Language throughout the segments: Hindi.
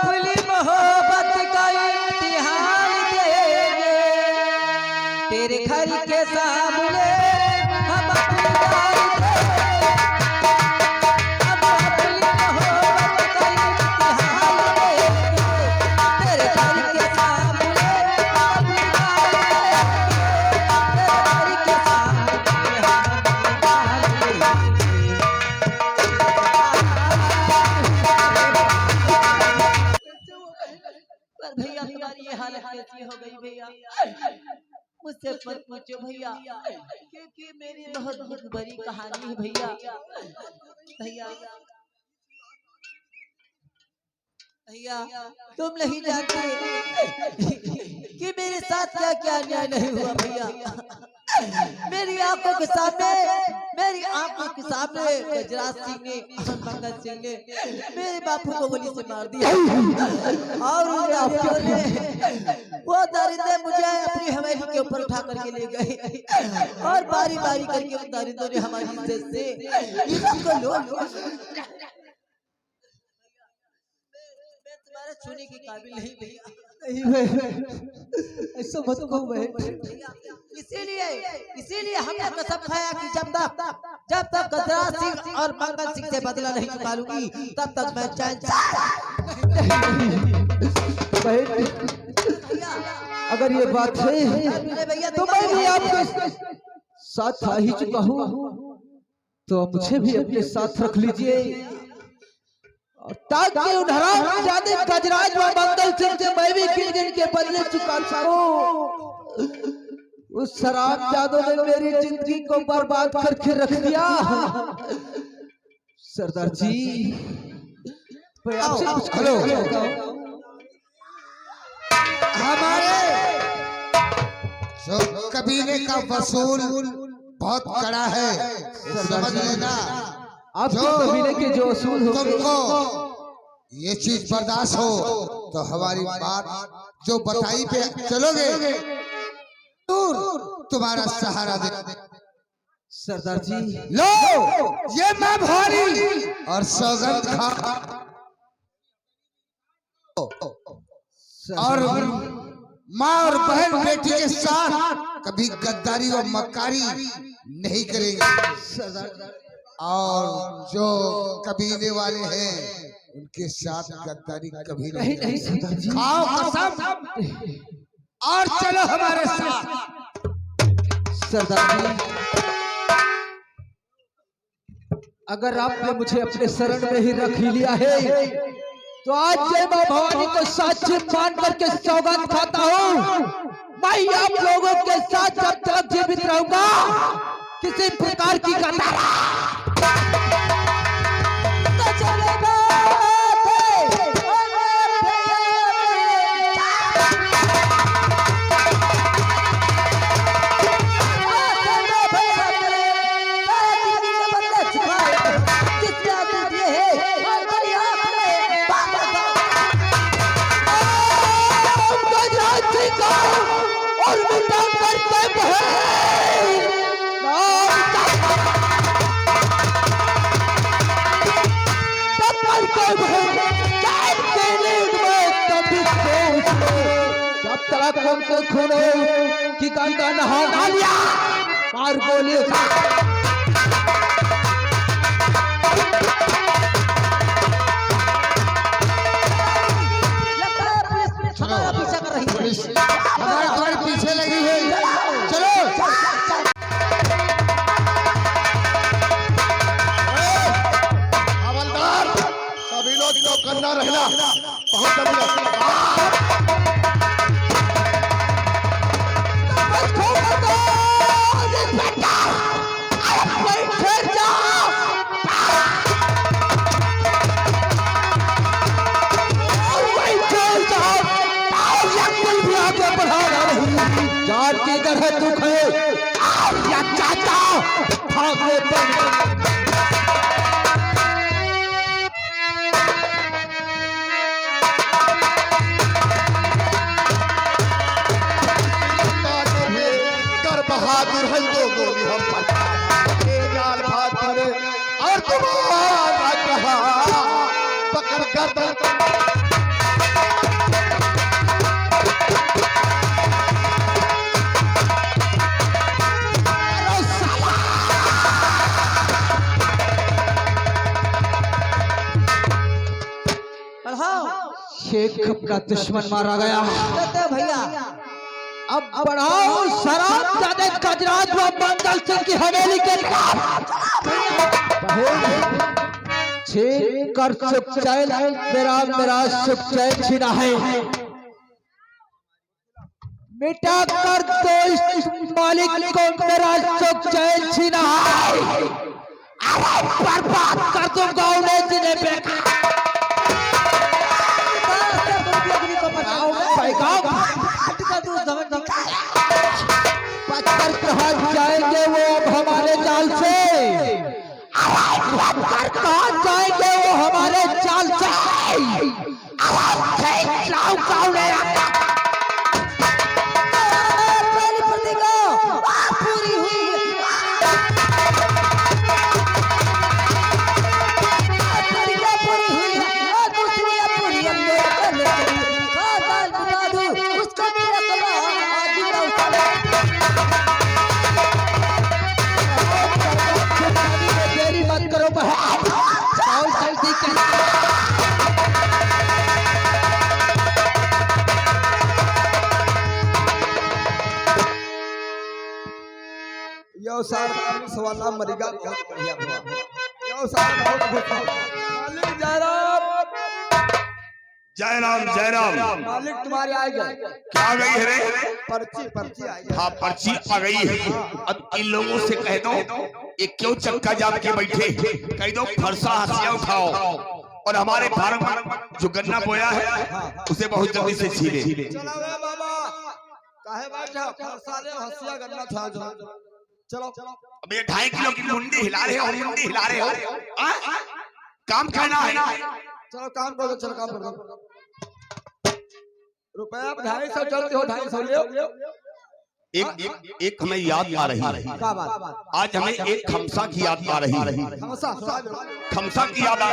अपनी मोहब्बत का इम्तिहान देंगे तेरे घर के सामने हम अपनी जान देंगे। हम अपनी मोहब्बत का इम्तिहान देंगे तेरे घर के सामने हम अपनी जान देंगे। तेरे घर के सामने हम भैया तुम्हारी ये हालत कैसी हो गई भैया? मुझसे मत पूछो भैया, क्योंकि मेरी बहुत बड़ी कहानी है भैया। भैया भैया तुम नहीं जानते कि मेरे साथ क्या क्या अन्याय नहीं हुआ भैया। मेरी आंखों के सामने गजराज सिंह ने, मंगल सिंह ने मेरे बापू को गोली से मार दिया और वो दरिंदे मुझे अपनी हवेली के ऊपर उठा करके ले गए और बारी बारी करके उन दरिंदों ने हमारी इज्जत से इनको लो मैं तुम्हारे छूने के काबिल नहीं भैया। ऐसा मत कहो भैया। इसीलिए हमने कसम खाया कि जब तक गजराज सिंह और मंगल सिंह से बदला नहीं चुका लूंगी तब तक मैं चैन अगर ये बात है तो मैं भी आपके साथ आ ही चुका हूँ, तो मुझे भी अपने साथ रख लीजिए ताकि उन हरामजादे गजराज व मंगल सिंह से मैं भी गिन के बदले चुका सकूं। उस हरामजादों ने मेरी जिंदगी को बर्बाद करके रख दिया। सरदार जी मैं आपसे कुछ हमारे जो कबीले का वसूल बहुत कड़ा है, समझ लेना। आपके कबीले के जो असूल तुमको ये चीज बर्दाश्त हो तो हमारी बात जो बताई पे चलोगे, तुम्हारा सहारा दे। सरदार जी लो ये मैं भारी और सौगंध खा और माँ और बहन बेटी के साथ कभी गद्दारी और मक्कारी नहीं करेंगे। और जो कबीले वाले हैं उनके साथ गद्दारी कभी नहीं। खाओ कसम और चलो हमारे साथ। सरदार जी अगर आपने मुझे अपने शरण में ही रख ही लिया है तो आज जय मां भवानी को साक्षी मान करके सौगंध खाता हूँ, मैं आप लोगों के साथ जब तक जीवित रहूंगा किसी प्रकार की गद्दारी को खूनो की गंगा नहा लिया और गोली पीछा कर रही है, हमारे पीछे लगी है। चलो हवलदार सभी लोग चौकन्ना रहना, बहुत की तरह दुख है या चाचा भागने पर कर बहादुर है दो गोली हम जाल बहादुर और तुम्हारा कहा पकड़ कर बढ़ाओ। शेख अपना दुश्मन मारा गया। कहते भैया अब बढ़ाओ शराब जादे गजराज व मंगल सिंह की हवेली के छीन कर सुख चैन मेरा सुख चैन छीना है। मिटा कर दो इस मालिक को मेरा सुख चैन छीना है। बर्बाद कर दूंगा उन्हें जिन्हें बेकार पत्थर कहाँ जाएंगे वो अब हमारे जाल से। पत्थर कहाँ जाएंगे वो हमारे जाल से। पहली प्रतिज्ञा पूरी हुई। प्रतिज्ञा पूरी हुई और दूसरी पूरी हमने कर ली। खानदान बता दूं उसको मेरा कला आज देरी मत करो बहुत जल्दी यो साल सवाला मरिगा बहुत बढ़िया हुआ। यो साल बहुत खुश हूं। मालिक जयराम मालिक तुम्हारे आ गए। क्या आ गई है रे? पर्ची आ गई। हाँ पर्ची आ गई है। अब इन लोगों से कह दो ये क्यों चक्का जाम के बैठे, कह दो फरसा हंसिया उठाओ और हमारे फार्म जो गन्ना बोया है उसे बहुत जल्दी से छीले। चलो वे बाबा काहे बैठा फरसाले हंसिया गन्ना था जो। चलो अब ये 2.5 किलो की मुंडी हिला रहे हो, मुंडी हिला रहे हो। काम करना है। चलो काम करो। चलो काम करो। रुपया 250 चलते हो 250 ले। एक हमें याद आ रही है। क्या बात? आज हमें एक खमसा की याद आ रही है। खमसा की याद आ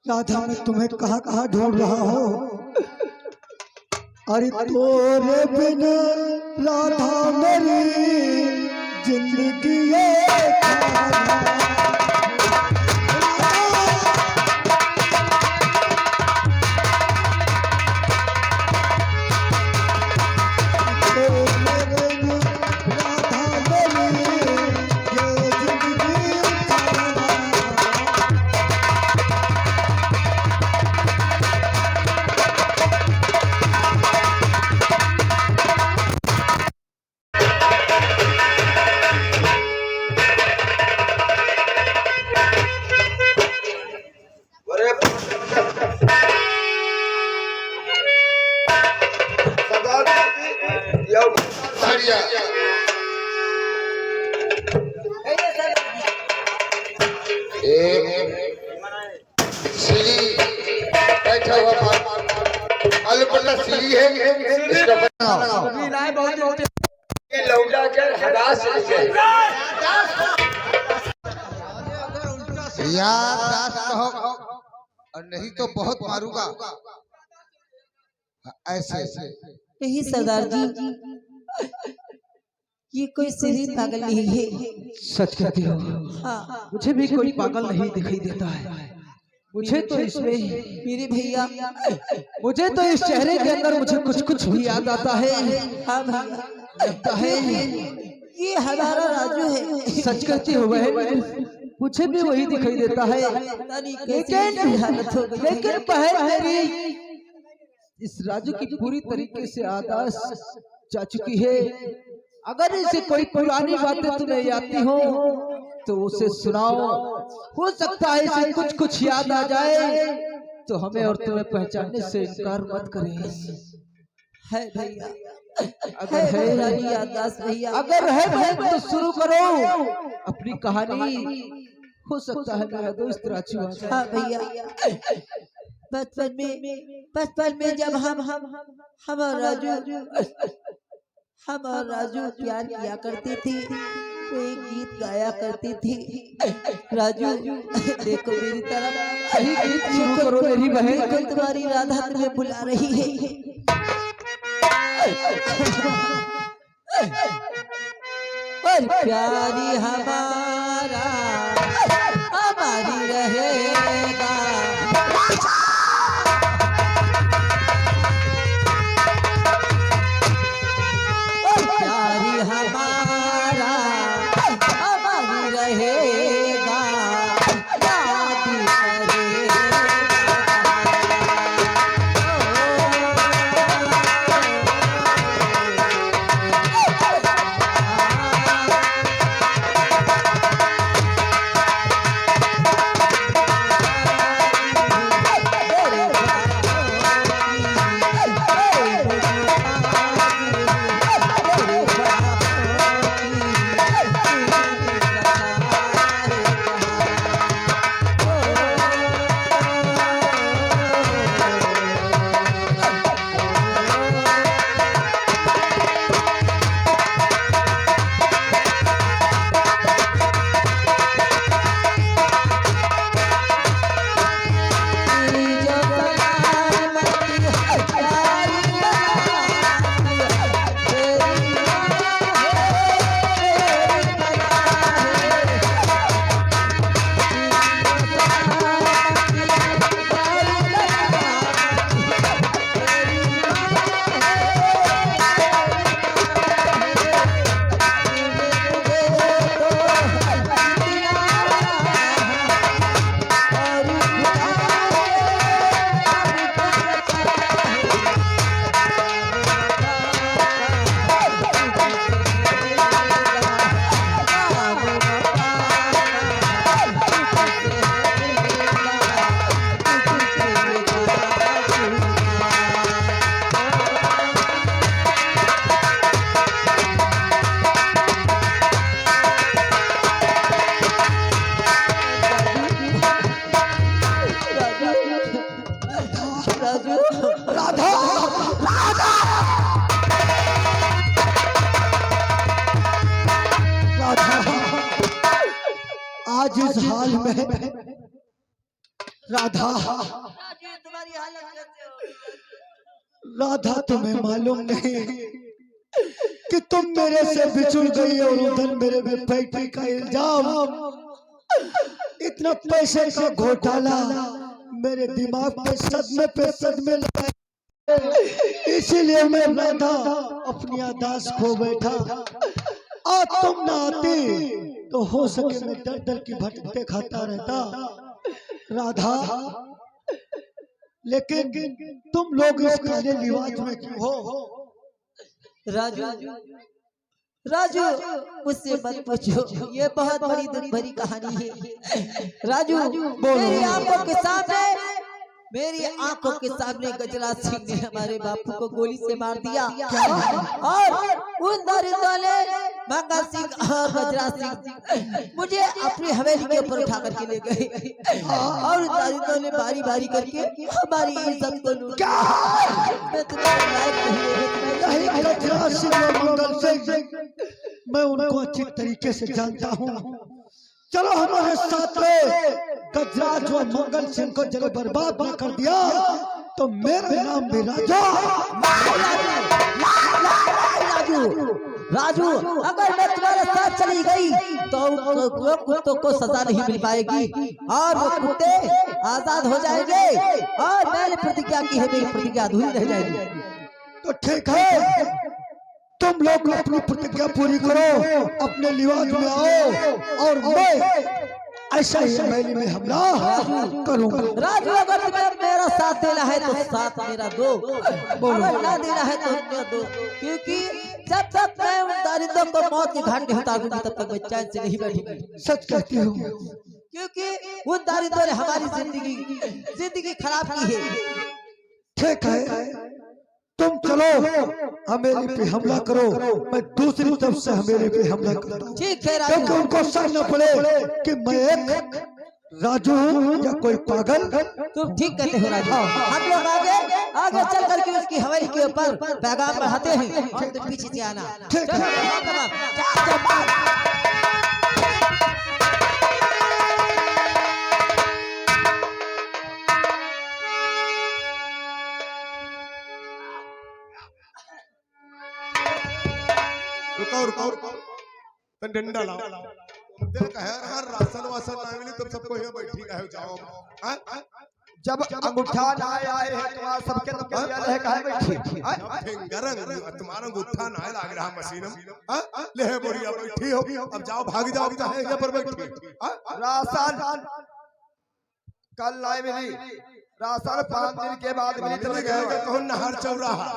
राधा मैं तुम्हें कहाँ कहाँ ढूंढ रहा हूँ। अरे तोरे बिन राधा मेरी जिंदगी एक सीढ़ी बैठा हुआ अलपट्टा सीढ़ी है इसका बनाओ ये लौटा कर हरास याद कहो और नहीं तो बहुत मारूंगा ऐसे नहीं सरदार जी, ये कोई सीधी पागल नहीं है। सच कहती हो। हाँ, मुझे भी कोई पागल नहीं दिखाई देता है। मुझे तो इसमें मेरे भैया, मुझे तो इस चेहरे के अंदर मुझे कुछ कुछ भी याद आता है। हाँ भैया, लगता है ये हमारा राजू है। सच कहती हो बहन, मुझे भी वही दिखाई देता है। लेकिन बहन मेरी इस राजू की पूरी तरीके से आदर्श जा चुकी है। अगर इसे कोई पुरानी बातें तुम्हें आती हो तो उसे सुनाओ, हो सकता है इसे कुछ कुछ याद आ जाए तो हमें और तुम्हें पहचानने से इनकार मत करें। है भैया, अगर है रानी याददाश्त भैया, अगर है बहन तो शुरू करो अपनी कहानी। हो सकता है मेरा दोस्त राजू आ जाए। हाँ भैया, बचपन में जब हम और राजू प्यार किया करती थी तो एक गीत गाया करती थी। राजू देखो मेरी तरफ, सही गीत शुरू करो मेरी बहन। देखो तुम्हारी राधा तुम्हें बुला रही है। और प्यारी हमारी रहेगा, प्यारी हमारी रहेगा, याद करेगा। आज इस हाल में राधा, तुम्हारी हालत कैसे हो? राधा तुम्हें मालूम नहीं कि तुम मेरे से बिछुड़ गई और उधर मेरे पे फैक्ट्री का इल्जाम, इतना पैसे का घोटाला मेरे दिमाग पे सदमे लगाए। इसीलिए मैं राधा अपनी याददाश्त खो बैठा। आज तुम ना आती तो हो सके मैं दर दर की भटकते खाता रहता राधा। लेकिन तुम लोग इस काले लिबास में क्यों हो? राजू, राजू मुझसे मत पूछो, ये बहुत बड़ी दुख भरी कहानी है। राजू मेरी आंखों के सामने मेरी आंखों के सामने गजराज सिंह ने हमारे बापू को गोली से मार दिया। और उन दरिंदों ने मंगल सिंह और गजराज सिंह मुझे अपनी हवेली के ऊपर उठा करके ले गए और दरिंदों ने बारी बारी करके हमारी इज्जत को लूट लिया। मैं तुम्हारे लायक नहीं हूँ। गजराज सिंह और मंगल सिंह मैं उनको अच्छी तरीके से जानता हूँ। चलो हमारे साथ में गजराज और मंगल सिंह को जब बर्बाद न कर दिया तो मेरा नाम भी राजा। राजू, अगर मैं तुम्हारे साथ चली गई तो कुत्तों को सजा नहीं मिल पाएगी और वो कुत्ते आजाद हो जाएंगे और मैंने प्रतिज्ञा की है, मेरी प्रतिज्ञा अधूरी रह जाएगी। तो ठीक है, तुम लोग अपनी प्रतिज्ञा पूरी करो, अपने लिवाज में आओ और मैं ऐसा ही हवेली में हमला करूंगा। राजू, अगर तुम्हें मेरा साथ देना है तो साथ मेरा दो, अगर ना देना है तो न दो, क्योंकि जब तक मैं उन दरिंदों को मौत के घाट में उतार दूंगी तब तक मैं चैन से नहीं बैठूंगी। सच कहती हूँ, क्योंकि उन दरिंदों ने हमारी जिंदगी खराब की है। ठीक है, तुम चलो हवेली पे हमला करो, मैं दूसरी तरफ से हवेली पे हमला करता हूँ। ठीक है राजू, क्योंकि उनको शक न पड़े कि मैं एक राजू हूँ या कोई पागल। तुम ठीक कहते हो राजू। हम लोग आगे चल करके उसकी हवेली के ऊपर पैगाम बढ़ाते हैं और तुम पीछे से आना। ठीक है। रुको डंडा लाओ। तुम कहे हर राशन वासन ना मिली तुम सबको यहाँ बैठी कहे जाओ। जब अंगूठा ना आए है तुम्हारा सबके तुम क्या रहे कहे बैठी फिंगर तुम्हारा अंगूठा ना लाग रहा मशीन ले बोरिया बैठी हो, अब जाओ भाग जाओ चाहे यहाँ पर बैठी। राशन कल नहीं मिली, राशन 5 दिन के बाद मिली। तो गए कौन नहर चौराहा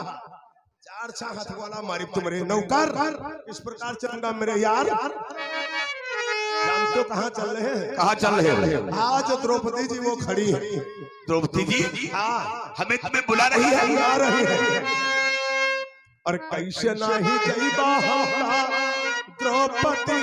4 हाथ वाला मारी तुम्हारे नौकर। इस प्रकार चलूंगा मेरे यार। जानते हो कहाँ चल रहे हैं? कहाँ चल रहे हो? आज द्रौपदी जी वो खड़ी है। द्रौपदी जी हमें तुम्हें बुला रही है। आ रही है और कैसे नहीं गई बाहर द्रौपदी